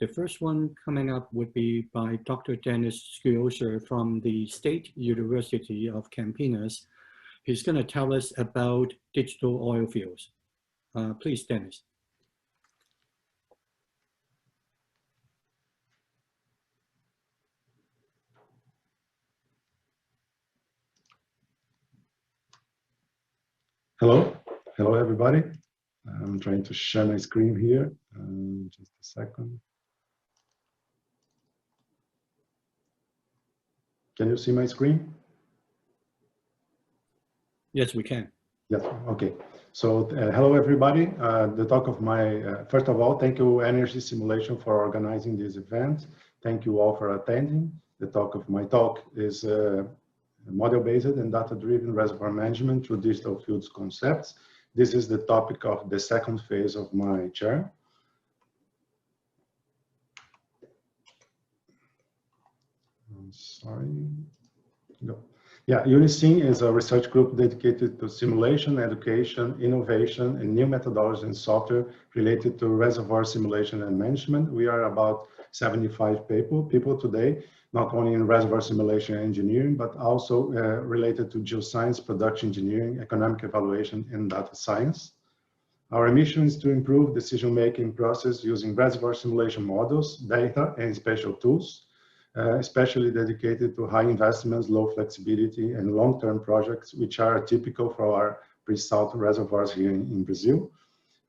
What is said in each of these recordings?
The first one coming up would be by Dr. Denis Schiozer from the State University of Campinas. He's going to tell us about digital oil fields. Please, Denis. Hello, everybody. I'm trying to share my screen here. Just a second. Can you see my screen? Yes, we can. Yes, okay. So hello, everybody. The talk of my, first of all, thank you Energy Simulation for organizing this event. Thank you all for attending. The talk of my talk is model-based and data-driven reservoir management through digital fields concepts. This is the topic of the second phase of my chair. I'm sorry. No. Yeah, Unison is a research group dedicated to simulation, education, innovation, and new methodologies and software related to reservoir simulation and management. We are about 75 people today, not only in reservoir simulation engineering, but also related to geoscience, production engineering, economic evaluation, and data science. Our mission is to improve decision-making process using reservoir simulation models, data, and special tools, especially dedicated to high investments, low flexibility, and long-term projects, which are typical for our pre-salt reservoirs here in Brazil.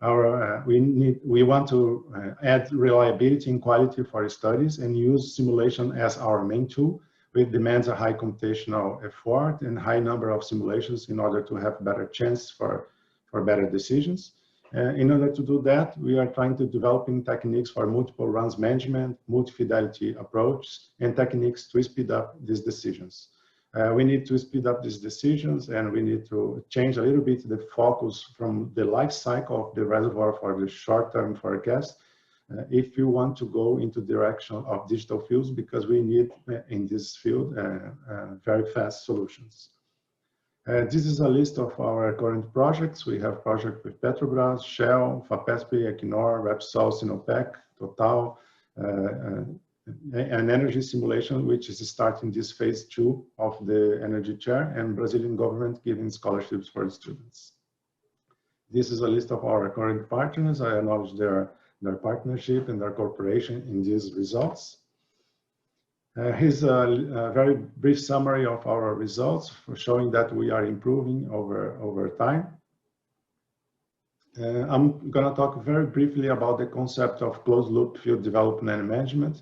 We want to add reliability and quality for studies and use simulation as our main tool, which demands a high computational effort and high number of simulations in order to have better chance for better decisions. In order to do that, we are trying to developing techniques for multiple runs management, multi-fidelity approach, and techniques to speed up these decisions. We need to speed up these decisions, and we need to change a little bit the focus from the life cycle of the reservoir for the short-term forecast if you want to go into the direction of digital fields, because we need in this field very fast solutions. This is a list of our current projects. We have projects with Petrobras, Shell, FAPESP, Equinor, Repsol, Sinopec, Total, and Energy Simulation, which is starting this phase 2 of the Energy Chair, and Brazilian government giving scholarships for students. This is a list of our current partners. I acknowledge their partnership and their cooperation in these results. Here's a very brief summary of our results for showing that we are improving over time. I'm going to talk very briefly about the concept of closed loop field development and management,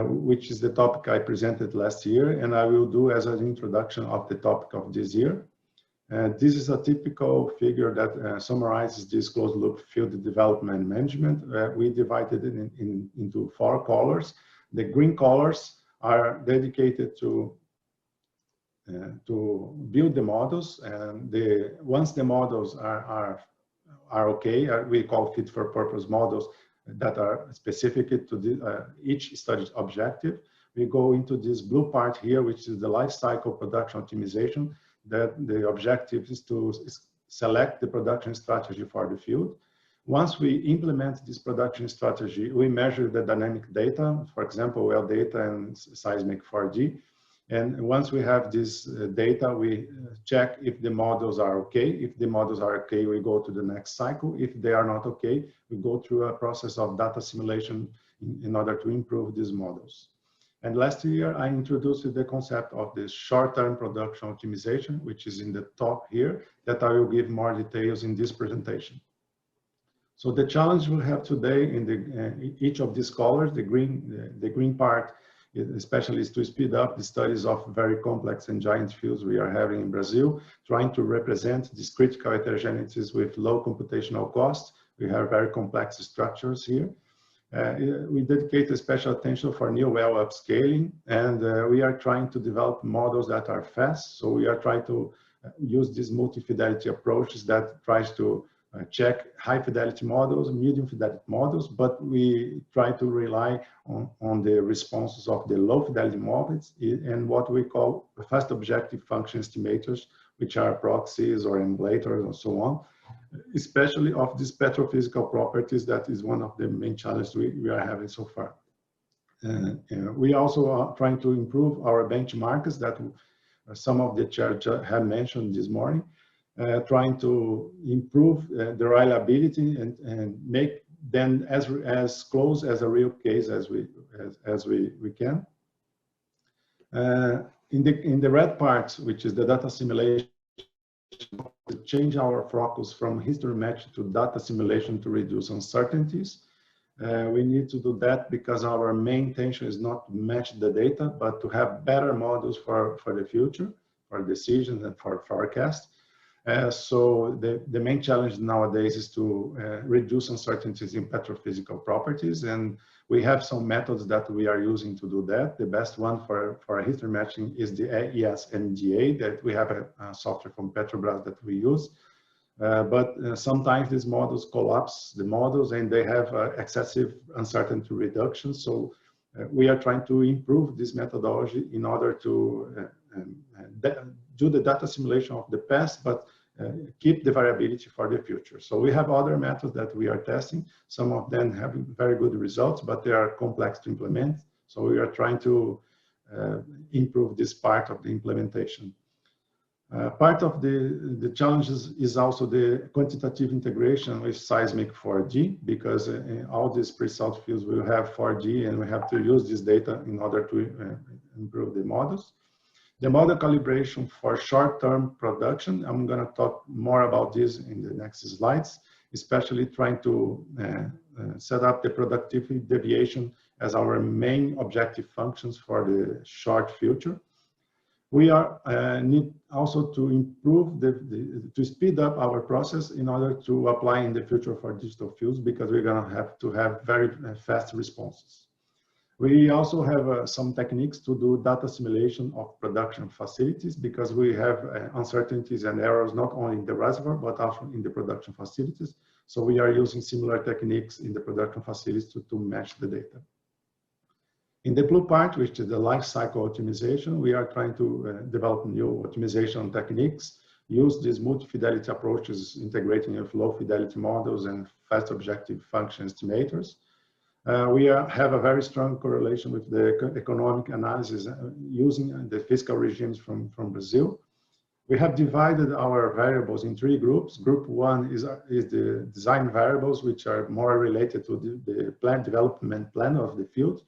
which is the topic I presented last year, and I will do as an introduction of the topic of this year. This is a typical figure that summarizes this closed loop field development and management. We divided it into 4 colors. The green colors are dedicated to build the models, and once the models are okay, we call fit for purpose models that are specific to each study objective. We go into this blue part here, which is the life cycle production optimization, that the objective is to select the production strategy for the field. Once we implement this production strategy, we measure the dynamic data, for example, well data and seismic 4D. And once we have this data, we check if the models are okay. If the models are okay, we go to the next cycle. If they are not okay, we go through a process of data simulation in order to improve these models. And last year, I introduced the concept of the short-term production optimization, which is in the top here, that I will give more details in this presentation. So the challenge we have today in each of these colors, the green part, especially is to speed up the studies of very complex and giant fields we are having in Brazil, trying to represent this critical heterogeneities with low computational costs. We have very complex structures here. We dedicate a special attention for new well upscaling, and we are trying to develop models that are fast. So we are trying to use these multi-fidelity approaches that tries to check high fidelity models, medium fidelity models, but we try to rely on the responses of the low fidelity models and what we call fast objective function estimators, which are proxies or emulators and so on, especially of these petrophysical properties. That is one of the main challenges we are having so far. We also are trying to improve our benchmarks that some of the chairs have mentioned this morning, trying to improve the reliability and make them as close as a real case as we can. In the red part, which is the data simulation, to change our focus from history match to data simulation to reduce uncertainties. We need to do that because our main intention is not to match the data, but to have better models for the future, for decisions and for forecast. So the main challenge nowadays is to reduce uncertainties in petrophysical properties, and we have some methods that we are using to do that. The best one for history matching is the ESMDA, that we have a software from Petrobras that we use. But sometimes these models collapse the models and they have excessive uncertainty reduction. So we are trying to improve this methodology in order to do the data simulation of the past, but keep the variability for the future. So we have other methods that we are testing. Some of them have very good results, but they are complex to implement. So we are trying to improve this part of the implementation. Part of the challenges is also the quantitative integration with seismic 4D, because in all these pre-salt fields will have 4D and we have to use this data in order to improve the models. The model calibration for short-term production, I'm going to talk more about this in the next slides, especially trying to set up the productivity deviation as our main objective functions for the short future. We are need also to improve to speed up our process in order to apply in the future for digital fields, because we're going to have very fast responses. We also have some techniques to do data simulation of production facilities, because we have uncertainties and errors not only in the reservoir but also in the production facilities. So we are using similar techniques in the production facilities to match the data. In the blue part, which is the life cycle optimization, we are trying to develop new optimization techniques, use these multi-fidelity approaches, integrating with low fidelity models and fast objective function estimators. We have a very strong correlation with the economic analysis using the fiscal regimes from Brazil. We have divided our variables in 3 groups. Group 1 is the design variables, which are more related to the plant development plan of the field.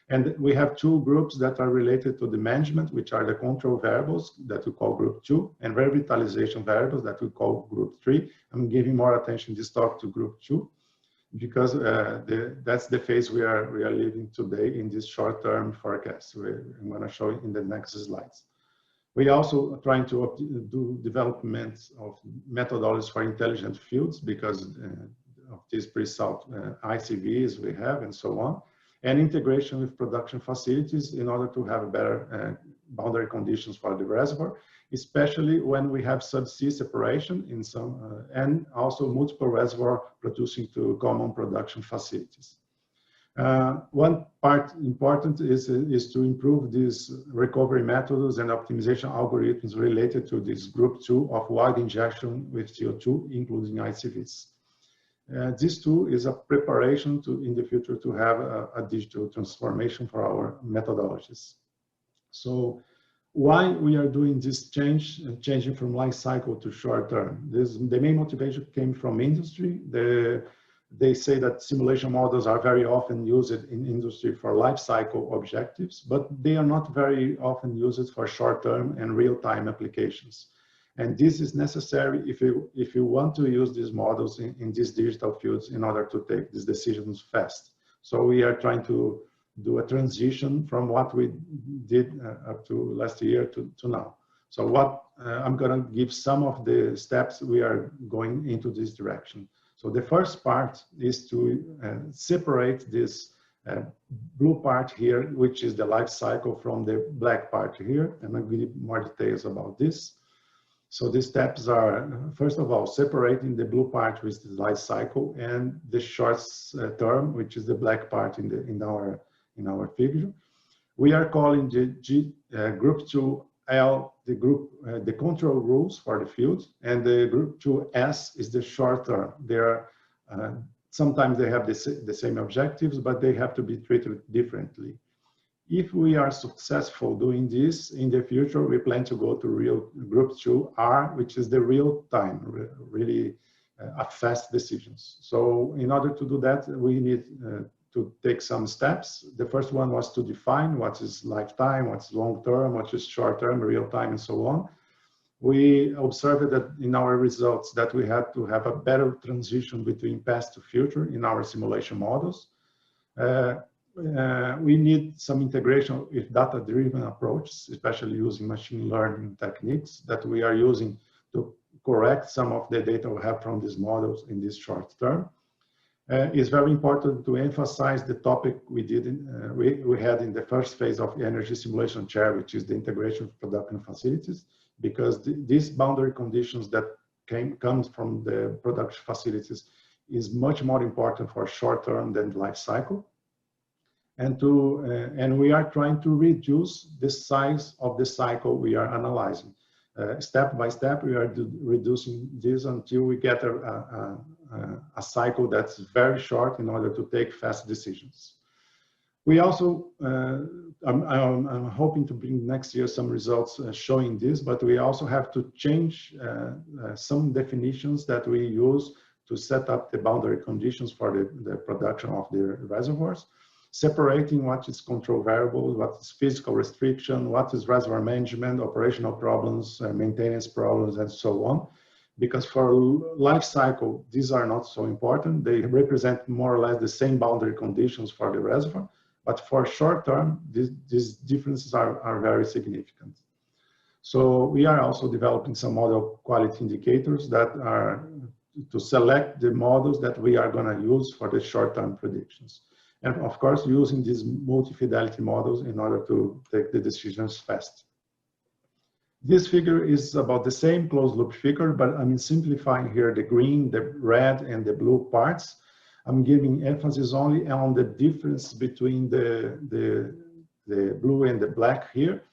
And we have 2 groups that are related to the management, which are the control variables that we call group 2, and revitalization variables that we call group 3. I'm giving more attention this talk to group 2, because that's the phase we are living today in this short-term forecast. I'm going to show it in the next slides. We also are trying to do development of methodologies for intelligent fields, because of these pre-salt ICVs we have and so on, and integration with production facilities in order to have better boundary conditions for the reservoir, especially when we have subsea separation in some, and also multiple reservoir producing to common production facilities. One part important is to improve these recovery methods and optimization algorithms related to this group 2 of wide injection with CO2, including ICVs. This too is a preparation in the future to have a digital transformation for our methodologies. So why we are doing this changing from life cycle to short term? The main motivation came from industry. They say that simulation models are very often used in industry for life cycle objectives, but they are not very often used for short term and real time applications. And this is necessary if you want to use these models in these digital fields in order to take these decisions fast. So we are trying to do a transition from what we did up to last year to now. So what I'm going to give some of the steps we are going into this direction. So the first part is to separate this blue part here, which is the life cycle, from the black part here. And I'll give more details about this. So the steps are, first of all, separating the blue part with the life cycle and the short term, which is the black part in our figure. We are calling the group 2 L, the group, the control rules for the field, and the group 2S is the short term. They are sometimes they have the same objectives, but they have to be treated differently. If we are successful doing this in the future, we plan to go to group 2R, which is the real time, really fast decisions. So in order to do that, we need to take some steps. The first one was to define what is lifetime, what's long term, what is short term, real time, and so on. We observed that in our results that we had to have a better transition between past to future in our simulation models. We need some integration with data-driven approaches, especially using machine learning techniques that we are using to correct some of the data we have from these models in this short term. It's very important to emphasize the topic we had in the first phase of the energy simulation chair, which is the integration of production facilities, because these boundary conditions that comes from the production facilities is much more important for short term than life cycle. And we are trying to reduce the size of the cycle we are analyzing. Step by step, we are reducing this until we get a cycle that's very short in order to take fast decisions. We also, I'm hoping to bring next year some results showing this, but we also have to change some definitions that we use to set up the boundary conditions for the production of the reservoirs, separating what is control variable, what is physical restriction, what is reservoir management, operational problems, maintenance problems, and so on. Because for life cycle, these are not so important. They represent more or less the same boundary conditions for the reservoir. But for short term, these differences are very significant. So we are also developing some model quality indicators that are to select the models that we are going to use for the short term predictions. And of course, using these multi-fidelity models in order to take the decisions fast. This figure is about the same closed loop figure, but I'm simplifying here the green, the red, and the blue parts. I'm giving emphasis only on the difference between the blue and the black here.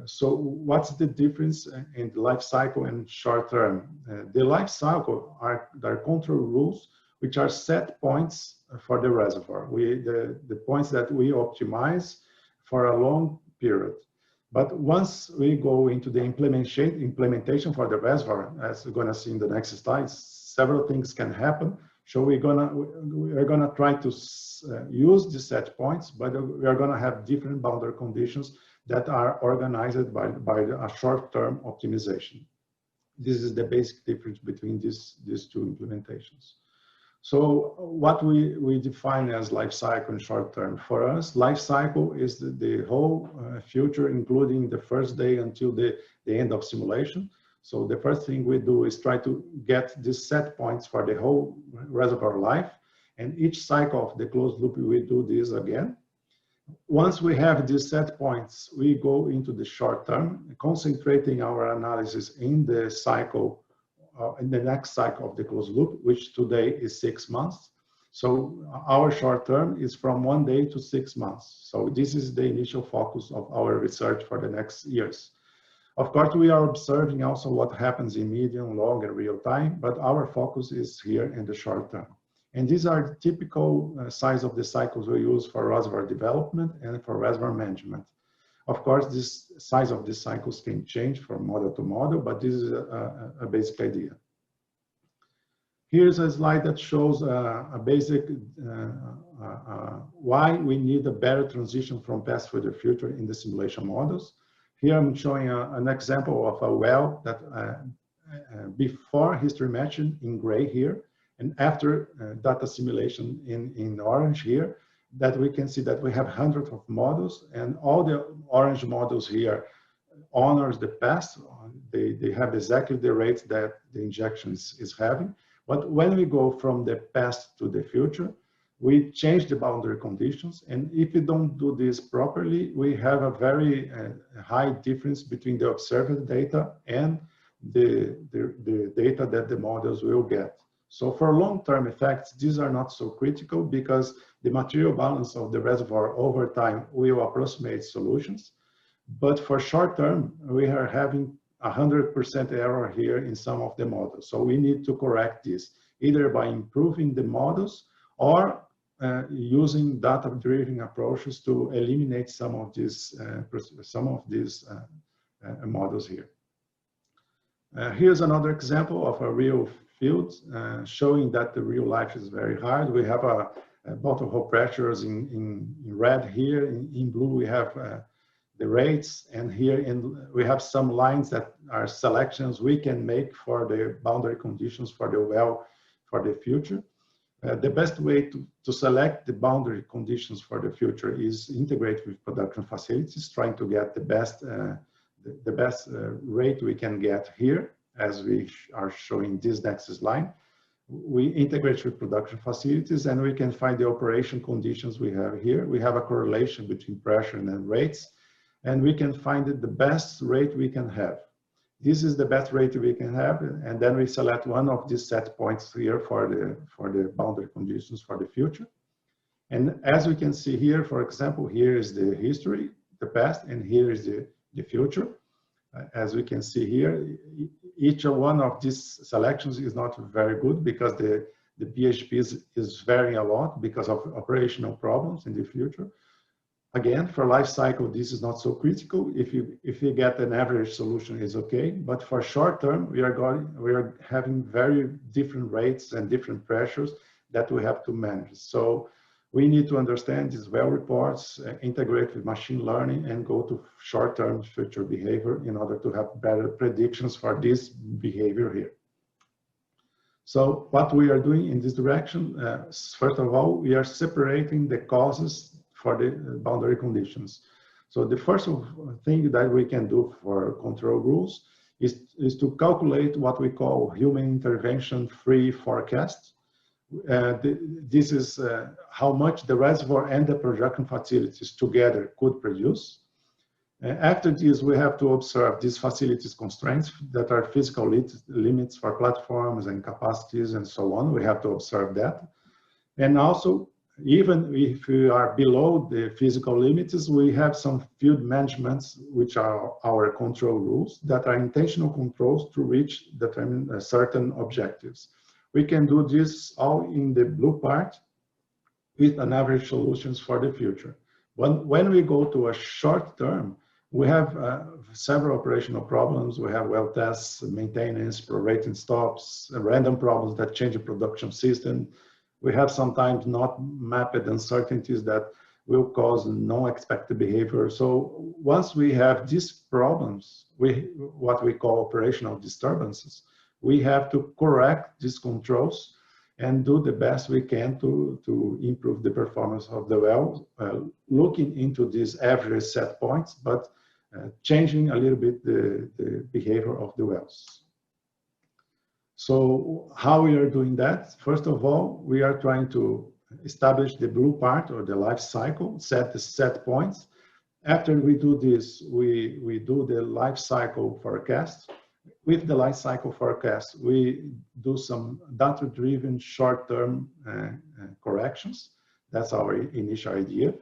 So what's the difference in the life cycle and short term? The life cycle are control rules, which are set points for the reservoir. The points that we optimize for a long period. But once we go into the implementation for the reservoir, as we're going to see in the next slides, several things can happen. So we're gonna try to use the set points, but we are gonna have different boundary conditions that are organized by a short-term optimization. This is the basic difference between these two implementations. So what we define as life cycle and short term. For us, life cycle is the whole future, including the first day until the end of simulation. So the first thing we do is try to get these set points for the whole reservoir life. And each cycle of the closed loop, we do this again. Once we have these set points, we go into the short term, concentrating our analysis in the cycle, in the next cycle of the closed loop, which today is 6 months. So our short term is from 1 day to 6 months. So this is the initial focus of our research for the next years. Of course, we are observing also what happens in medium, long, and real time, but our focus is here in the short term. And these are the typical size of the cycles we use for reservoir development and for reservoir management. Of course, this size of the cycles can change from model to model, but this is a basic idea. Here's a slide that shows a basic why we need a better transition from past to the future in the simulation models. Here I'm showing an example of a well that before history matching in gray here, and after data simulation in orange here, that we can see that we have hundreds of models, and all the orange models here honors the past. They have exactly the rates that the injection is having. But when we go from the past to the future, we change the boundary conditions. And if we don't do this properly, we have a very high difference between the observed data and the data that the models will get. So for long-term effects, these are not so critical because the material balance of the reservoir over time will approximate solutions. But for short term, we are having 100% error here in some of the models. So we need to correct this, either by improving the models or using data-driven approaches to eliminate some of these models here. Here's another example of a real field showing that the real life is very hard. We have a bottom hole pressures in red here. In blue, we have the rates, and here we have some lines that are selections we can make for the boundary conditions for the well for the future. The best way to select the boundary conditions for the future is integrate with production facilities, trying to get the best rate we can get here, as we are showing this next line. We integrate with production facilities and we can find the operation conditions we have here. We have a correlation between pressure and rates, and we can find the best rate we can have. This is the best rate we can have, and then we select one of these set points here for the boundary conditions for the future. And as we can see here, for example, here is the history, the past, and here is the future. As we can see here, each one of these selections is not very good because the BHP is varying a lot because of operational problems in the future. Again, for life cycle, this is not so critical. If you get an average solution, is okay. But for short term, we are having very different rates and different pressures that we have to manage. So we need to understand these well reports, integrate with machine learning, and go to short-term future behavior in order to have better predictions for this behavior here. So what we are doing in this direction, first of all, we are separating the causes for the boundary conditions. So the first thing that we can do for control rules is to calculate what we call human intervention free forecast. This is how much the reservoir and the production facilities together could produce. After this, we have to observe these facilities constraints that are physical limits for platforms and capacities and so on. We have to observe that. And also, even if we are below the physical limits, we have some field managements, which are our control rules that are intentional controls to reach certain objectives. We can do this all in the blue part with an average solutions for the future. When we go to a short term, we have several operational problems. We have well tests, maintenance, prorating stops, random problems that change the production system. We have sometimes not mapped uncertainties that will cause no expected behavior. So once we have these problems, what we call operational disturbances, we have to correct these controls and do the best we can to improve the performance of the well, looking into these average set points, but changing a little bit the behavior of the wells. So how we are doing that? First of all, we are trying to establish the blue part or the life cycle, set the set points. After we do this, we do the life cycle forecast. With the life cycle forecast, we do some data-driven short-term corrections. That's our initial idea.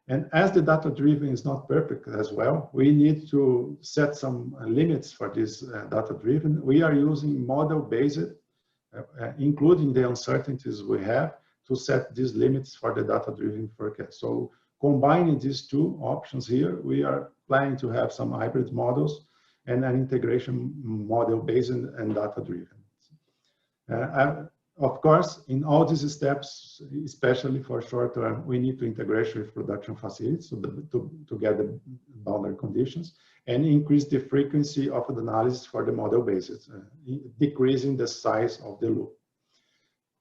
And as the data-driven is not perfect as well, we need to set some limits for this data-driven. We are using model-based, including the uncertainties we have, to set these limits for the data-driven forecast. So combining these two options here, we are planning to have some hybrid models and an integration model-based and data-driven. Of course, in all these steps, especially for short term, we need to integrate with production facilities to get the boundary conditions and increase the frequency of the analysis for the model-based, decreasing the size of the loop.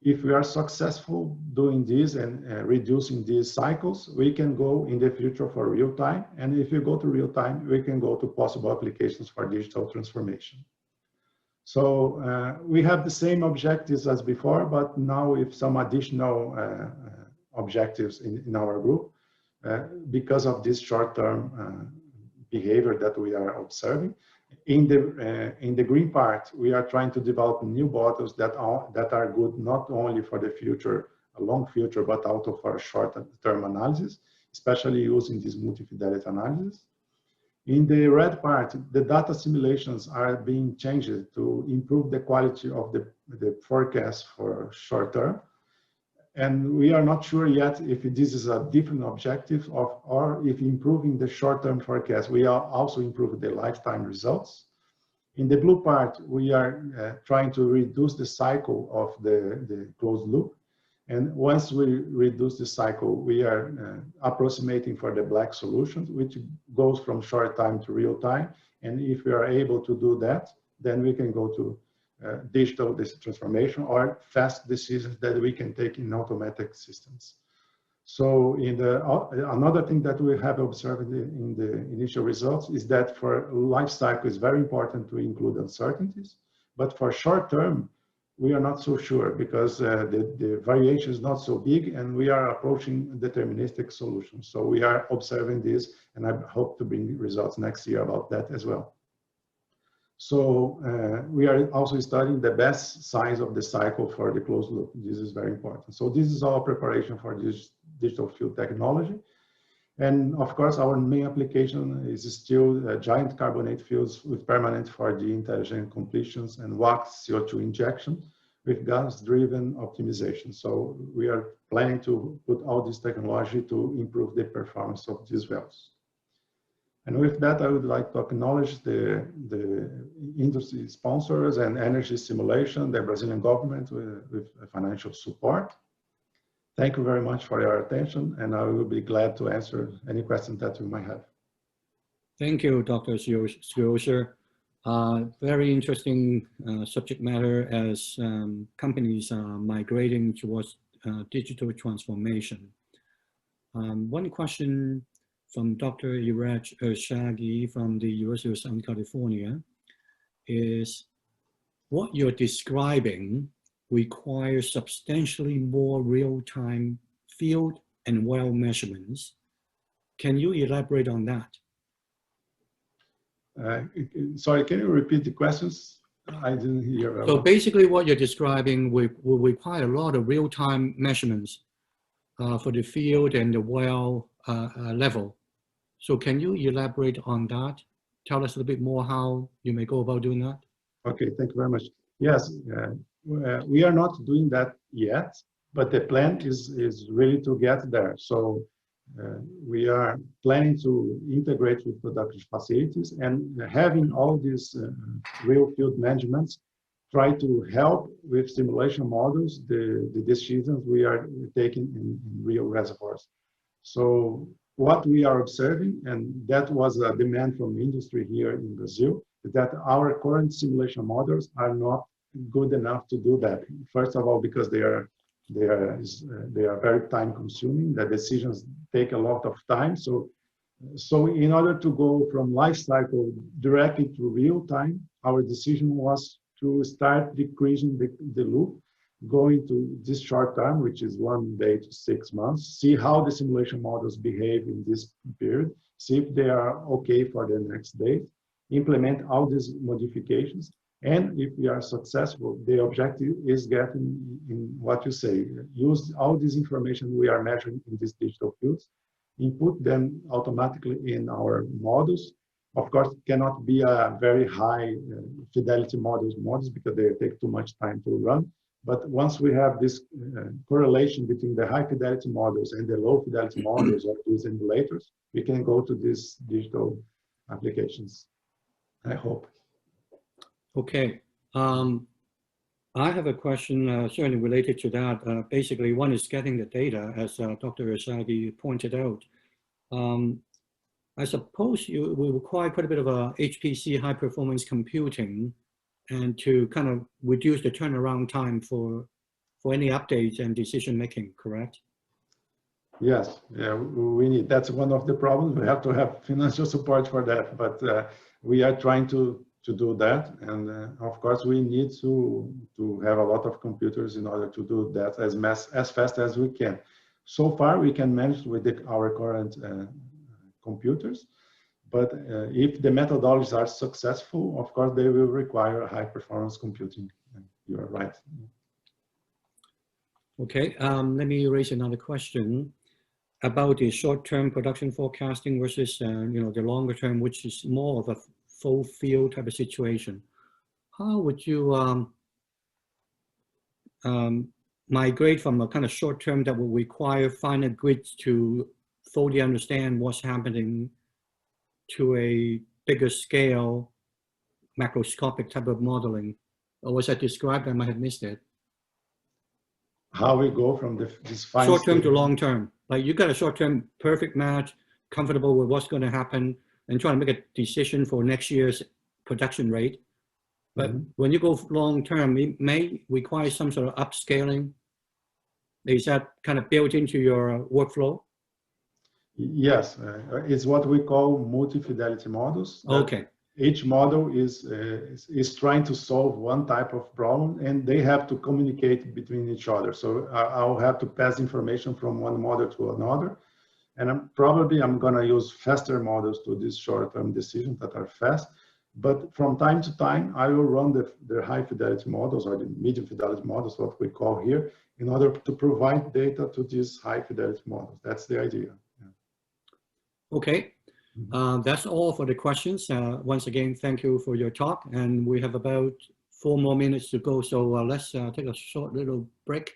If we are successful doing this and reducing these cycles, we can go in the future for real time. And if you go to real time, we can go to possible applications for digital transformation. So we have the same objectives as before, but now with some additional objectives in our group because of this short-term behavior that we are observing. In the green part, we are trying to develop new bottles that are good not only for the future, a long future, but also for a short-term analysis, especially using this multi-fidelity analysis. In the red part, the data simulations are being changed to improve the quality of the forecast for short term. And we are not sure yet if this is a different objective or if improving the short-term forecast, we are also improve the lifetime results. In the blue part, we are trying to reduce the cycle of the closed loop. And once we reduce the cycle, we are approximating for the black solutions, which goes from short time to real time. And if we are able to do that, then we can go to digital transformation or fast decisions that we can take in automatic systems. So in another thing that we have observed in the initial results is that for life cycle it's very important to include uncertainties, but for short term, we are not so sure because the variation is not so big and we are approaching deterministic solutions. So we are observing this and I hope to bring results next year about that as well. So we are also studying the best size of the cycle for the closed loop. This is very important. So this is our preparation for this digital field technology. And of course, our main application is still giant carbonate fields with permanent 4D intelligent completions and wax CO2 injection with gas-driven optimization. So we are planning to put all this technology to improve the performance of these wells. And with that, I would like to acknowledge the industry sponsors and energy simulation, the Brazilian government with financial support. Thank you very much for your attention, and I will be glad to answer any questions that you might have. Thank you, Dr. Schiozer. Very interesting subject matter as companies are migrating towards digital transformation. One question from Dr. Iraj Ershagi from the University of Southern California is, what you're describing requires substantially more real-time field and well measurements. Can you elaborate on that? Sorry, can you repeat the questions? I didn't hear. So basically what you're describing will require a lot of real-time measurements for the field and the well level. So can you elaborate on that? Tell us a little bit more how you may go about doing that. Okay, thank you very much. Yes, we are not doing that yet, but the plan is really to get there. So we are planning to integrate with production facilities and having all these real field managements try to help with simulation models, the decisions we are taking in real reservoirs. So what we are observing, and that was a demand from industry here in Brazil, is that our current simulation models are not good enough to do that. First of all, because they are very time consuming. The decisions take a lot of time. So in order to go from life cycle directly to real time, our decision was to start decreasing the loop, going to this short term, which is 1 day to 6 months, see how the simulation models behave in this period, see if they are okay for the next day, implement all these modifications. And if we are successful, the objective is getting in what you say, use all this information we are measuring in these digital fields, input them automatically in our models. Of course, it cannot be a very high fidelity models because they take too much time to run. But once we have this correlation between the high fidelity models and the low fidelity models of these emulators, we can go to these digital applications, I hope. Okay. I have a question certainly related to that. Basically, one is getting the data, as Dr. Ershagi pointed out. I suppose you will require quite a bit of HPC, high performance computing, and to kind of reduce the turnaround time for any updates and decision making, correct? Yes, yeah, we need. That's one of the problems. We have to have financial support for that, but we are trying to do that, and of course we need to have a lot of computers in order to do that as fast as we can. So far, we can manage with our current computers. But if the methodologies are successful, of course, they will require high performance computing. You are right. Okay, let me raise another question. about the short-term production forecasting versus the longer term, which is more of a full field type of situation. How would you migrate from a kind of short-term that will require finer grids to fully understand what's happening to a bigger scale macroscopic type of modeling? Or was that described? I might have missed it. How we go from this fine Short-term to long-term. Like you got a short-term perfect match, comfortable with what's going to happen, and trying to make a decision for next year's production rate. But when you go long-term, it may require some sort of upscaling. Is that kind of built into your workflow? Yes, it's what we call multi-fidelity models. Okay. Each model is trying to solve one type of problem, and they have to communicate between each other. So I'll have to pass information from one model to another, and I'm going to use faster models to these short-term decisions that are fast. But from time to time, I will run the high fidelity models or the medium fidelity models, what we call here, in order to provide data to these high fidelity models. That's the idea. Yeah. Okay. That's all for the questions. Once again, thank you for your talk. And we have about 4 more minutes to go. So let's take a short little break.